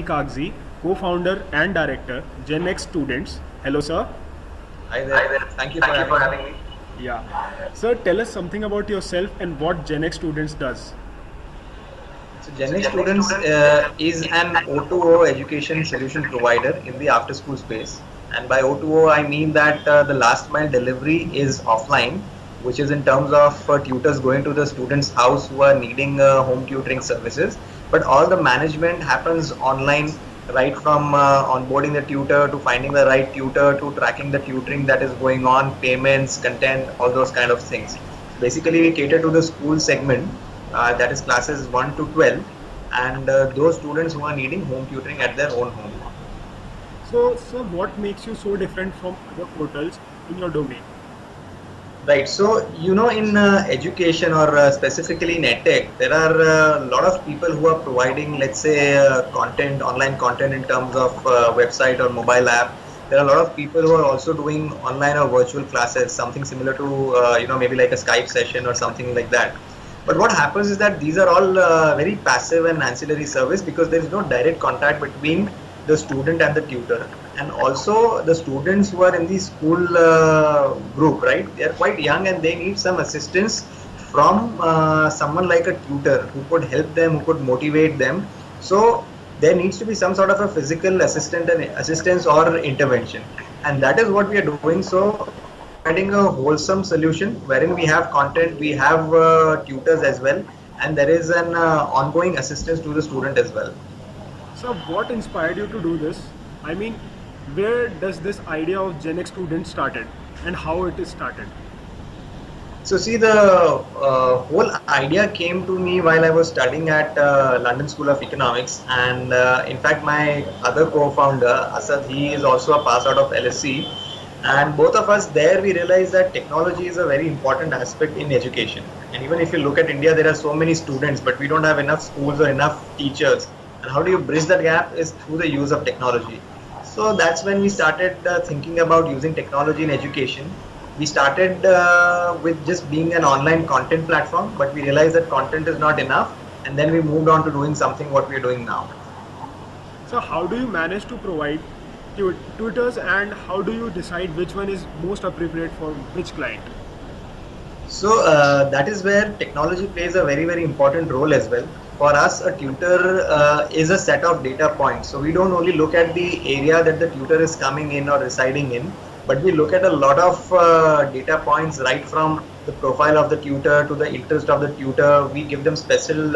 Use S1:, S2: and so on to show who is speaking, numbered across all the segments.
S1: Kagzi, co-founder and director, Genext Students. Hello, sir.
S2: Hi there. Thank you for having me.
S1: Yeah. Sir, tell us something about yourself and what Genext Students does.
S2: So Genext Students is an O2O education solution provider in the after-school space. And by O2O, I mean that the last mile delivery is offline, which is in terms of tutors going to the student's house who are needing home tutoring services. But all the management happens online, right from onboarding the tutor to finding the right tutor to tracking the tutoring that is going on, payments, content, all those kind of things. Basically, we cater to the school segment, that is classes 1 to 12, and those students who are needing home tutoring at their own home.
S1: So, sir, what makes you so different from other portals in your domain?
S2: Right. So, in education or specifically in EdTech, there are a lot of people who are providing, let's say, content, online content in terms of website or mobile app. There are a lot of people who are also doing online or virtual classes, something similar to, maybe like a Skype session or something like that. But what happens is that these are all very passive and ancillary service because there is no direct contact between the student and the tutor. And also the students who are in the school group, right? They are quite young and they need some assistance from someone like a tutor who could help them, who could motivate them. So there needs to be some sort of a physical assistance or intervention, and that is what we are doing. So providing a wholesome solution wherein we have content, we have tutors as well, and there is an ongoing assistance to the student as well.
S1: So, what inspired you to do this? I mean, where does this idea of Genext Students started and how it is started?
S2: So see, the whole idea came to me while I was studying at London School of Economics, and in fact my other co-founder Asad, he is also a pass out of LSC, and both of us there we realized that technology is a very important aspect in education. And even if you look at India, there are so many students, but we don't have enough schools or enough teachers. And how do you bridge that gap is through the use of technology. So that's when we started thinking about using technology in education. We started with just being an online content platform, but we realized that content is not enough, and then we moved on to doing something what we are doing now.
S1: So, how do you manage to provide tutors and how do you decide which one is most appropriate for which client?
S2: So that is where technology plays a very, very important role as well. For us, a tutor is a set of data points. So we don't only look at the area that the tutor is coming in or residing in, but we look at a lot of data points right from the profile of the tutor to the interest of the tutor. We give them special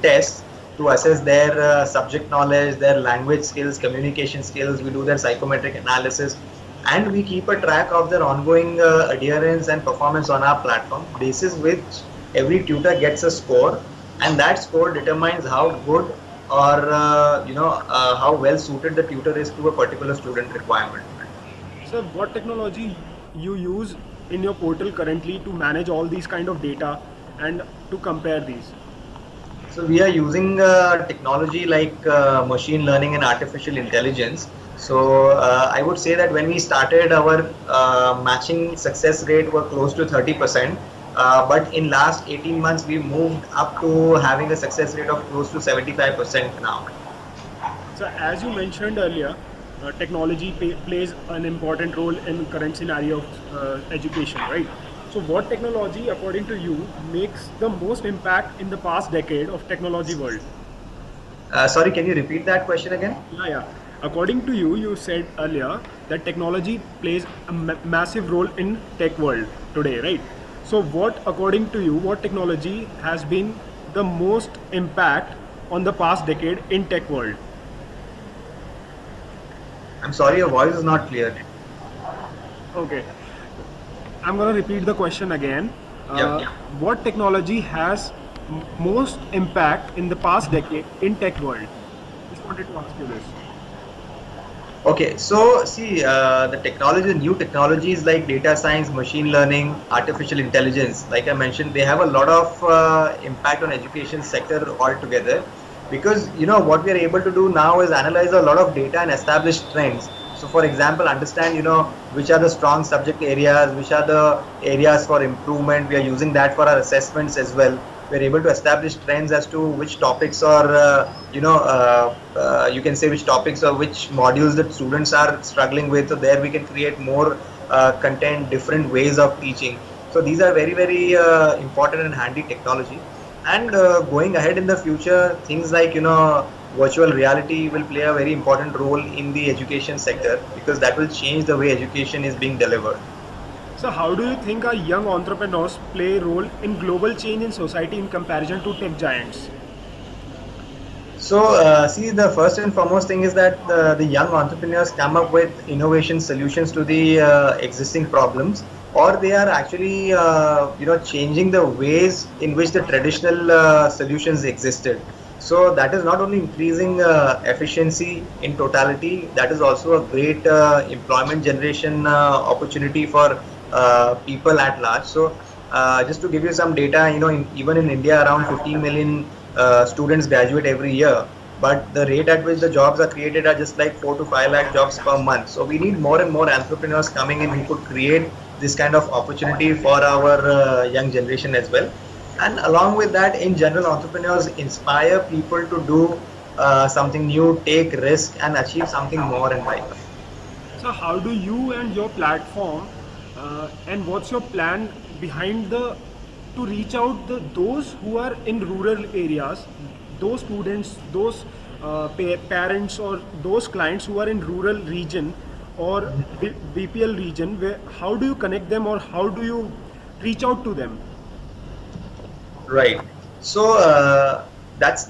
S2: tests to assess their subject knowledge, their language skills, communication skills. We do their psychometric analysis, and we keep a track of their ongoing adherence and performance on our platform, basis which every tutor gets a score, and that score determines how good or how well suited the tutor is to a particular student requirement.
S1: So, what technology you use in your portal currently to manage all these kind of data and to compare these?
S2: So we are using technology like machine learning and artificial intelligence. So I would say that when we started, our matching success rate were close to 30%. But in last 18 months, we moved up to having a success rate of close to 75% now.
S1: So, as you mentioned earlier, technology plays an important role in current scenario of education, right? So, what technology, according to you, makes the most impact in the past decade of technology world?
S2: Sorry, can you repeat that question again?
S1: Yeah. According to you, you said earlier that technology plays a massive role in tech world today, right? So, what, according to you, what technology has been the most impact on the past decade in tech world?
S2: I'm sorry, your voice is not clear.
S1: Okay, I'm gonna repeat the question again.
S2: Yep.
S1: What technology has most impact in the past decade in tech world? Just wanted to ask you this.
S2: Okay, so see, the technology, new technologies like data science, machine learning, artificial intelligence, like I mentioned, they have a lot of impact on education sector altogether, because what we are able to do now is analyze a lot of data and establish trends. So for example, understand which are the strong subject areas, which are the areas for improvement. We are using that for our assessments as well. we're able to establish trends as to which topics or you can say which topics or which modules that students are struggling with. So there we can create more content, different ways of teaching. So these are very, very important and handy technology. And going ahead in the future, things like virtual reality will play a very important role in the education sector, because that will change the way education is being delivered.
S1: So how do you think our young entrepreneurs play a role in global change in society in comparison to tech giants?
S2: So, see, the first and foremost thing is that the young entrepreneurs come up with innovation solutions to the existing problems, or they are actually, changing the ways in which the traditional solutions existed. So that is not only increasing efficiency in totality, that is also a great employment generation opportunity for people at large. So, just to give you some data, even in India, around 15 million students graduate every year, but the rate at which the jobs are created are just like 4 to 5 lakh jobs per month. So we need more and more entrepreneurs coming in who could create this kind of opportunity for our young generation as well. And along with that, in general, entrepreneurs inspire people to do something new, take risk, and achieve something more in life.
S1: So how do you and your platform, and what's your plan behind the to reach out those who are in rural areas, those students, those parents or those clients who are in rural region or BPL region, where how do you connect them or how do you reach out to them?
S2: Right. So that's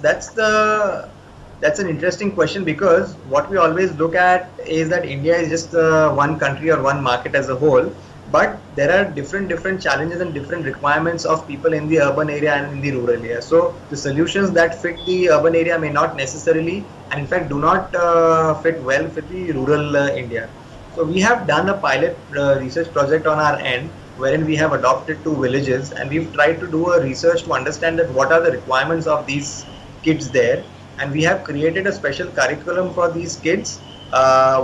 S2: an interesting question, because what we always look at is that India is just one country or one market as a whole, but there are different challenges and different requirements of people in the urban area and in the rural area. So the solutions that fit the urban area may not necessarily, and in fact do not fit well with the rural India. So we have done a pilot research project on our end, wherein we have adopted 2 villages, and we've tried to do a research to understand that what are the requirements of these kids there, and we have created a special curriculum for these kids.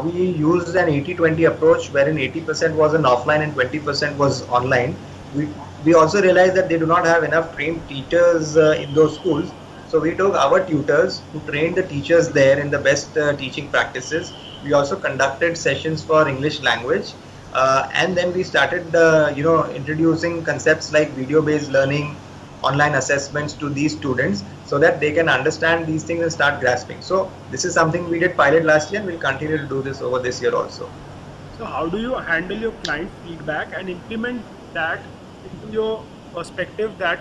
S2: We used an 80-20 approach, wherein 80% was an offline and 20% was online. We also realized that they do not have enough trained teachers in those schools. So we took our tutors who trained the teachers there in the best teaching practices. We also conducted sessions for English language, and then we started, introducing concepts like video-based learning, online assessments to these students, so that they can understand these things and start grasping. So this is something we did pilot last year, and we'll continue to do this over this year also.
S1: So how do you handle your client feedback and implement that into your perspective that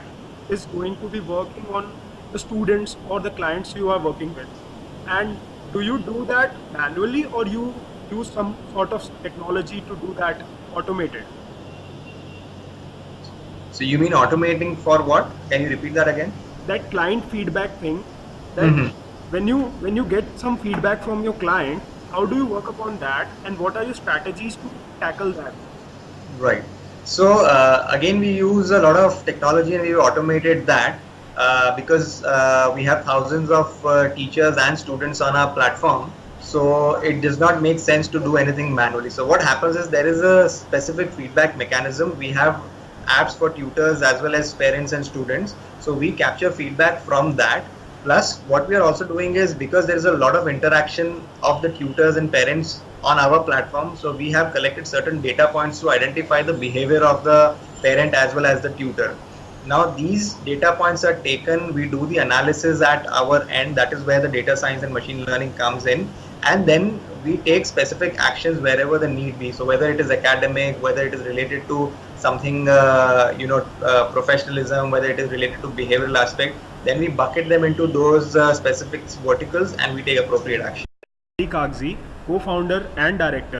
S1: is going to be working on the students or the clients you are working with? And do you do that manually or you use some sort of technology to do that automated?
S2: So you mean automating for what? Can you repeat that again?
S1: That client feedback thing, that
S2: Mm-hmm.
S1: when you get some feedback from your client, how do you work upon that and what are your strategies to tackle that?
S2: Right. So again, we use a lot of technology and we've automated that because we have thousands of teachers and students on our platform. So it does not make sense to do anything manually. So what happens is there is a specific feedback mechanism. We have apps for tutors as well as parents and students. So we capture feedback from that. Plus, what we are also doing is, because there is a lot of interaction of the tutors and parents on our platform, so we have collected certain data points to identify the behavior of the parent as well as the tutor. Now these data points are taken, we do the analysis at our end, that is where the data science and machine learning comes in, and then we take specific actions wherever the need be. So whether it is academic, whether it is related to something professionalism, whether it is related to behavioral aspect, then we bucket them into those specific verticals and we take appropriate action.
S1: Kagzi, co-founder and director,